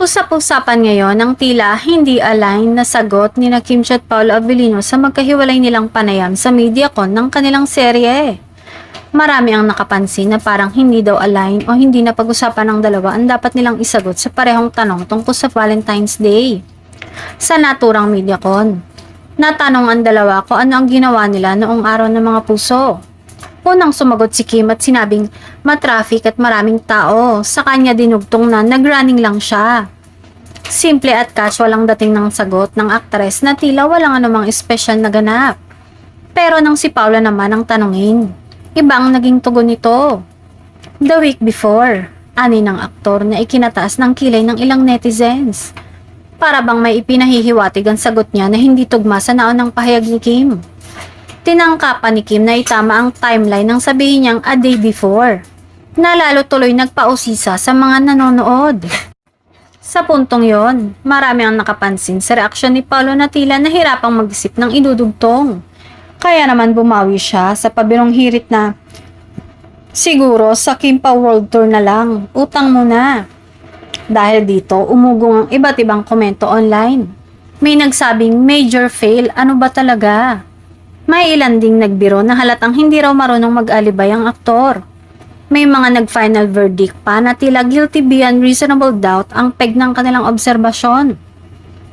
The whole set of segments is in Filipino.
Usap-usapan ngayon ang tila hindi align na sagot ni Kim Cho at Paolo Avellino sa magkahiwalay nilang panayam sa MediaCon ng kanilang serye. Marami ang nakapansin na parang hindi daw align o hindi na pag-usapan ng dalawa ang dapat nilang isagot sa parehong tanong tungkol sa Valentine's Day. Sa naturang MediaCon, natanong ang dalawa kung ano ang ginawa nila noong araw ng mga puso. Unang sumagot si Kim at sinabing matraffic at maraming tao, sa kanya dinugtong na nagrunning lang siya. Simple at casual ang dating ng sagot ng aktres na tila walang anumang espesyal na ganap. Pero nang si Paula naman ang tanungin, iba ang naging tugon nito. The week before, ani ng aktor na ikinataas ng kilay ng ilang netizens. Para bang may ipinahihiwatig ang sagot niya na hindi tugma sa naunang pahayag ni Kim. Tinangkapan ni Kim na itama ang timeline ng sabihin niyang a day before, na lalo tuloy nagpausisa sa mga nanonood. Sa puntong yon, marami ang nakapansin sa reaksyon ni Paolo na tila nahirapang mag-isip ng idudugtong. Kaya naman bumawi siya sa pabirong hirit na, siguro sa Kim Pa World Tour na lang, utang muna. Dahil dito, umugong ang iba't ibang komento online. May nagsabing major fail, ano ba talaga? May ilan ding nagbiro na halatang hindi raw marunong mag-alibay ang aktor. May mga nag-final verdict pa na tila guilty beyond reasonable doubt ang peg ng kanilang obserbasyon.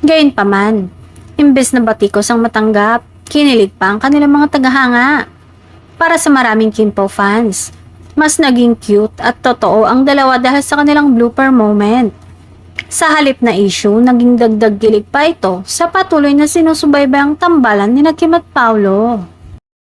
Gayunpaman, imbes na batikos ang matanggap, kinilig pa ang kanilang mga tagahanga. Para sa maraming Kim Po fans, mas naging cute at totoo ang dalawa dahil sa kanilang blooper moment. Sa halip na issue, naging dagdag gilig pa ito sa patuloy na sinusubaybayang tambalan ni Kim at Paolo.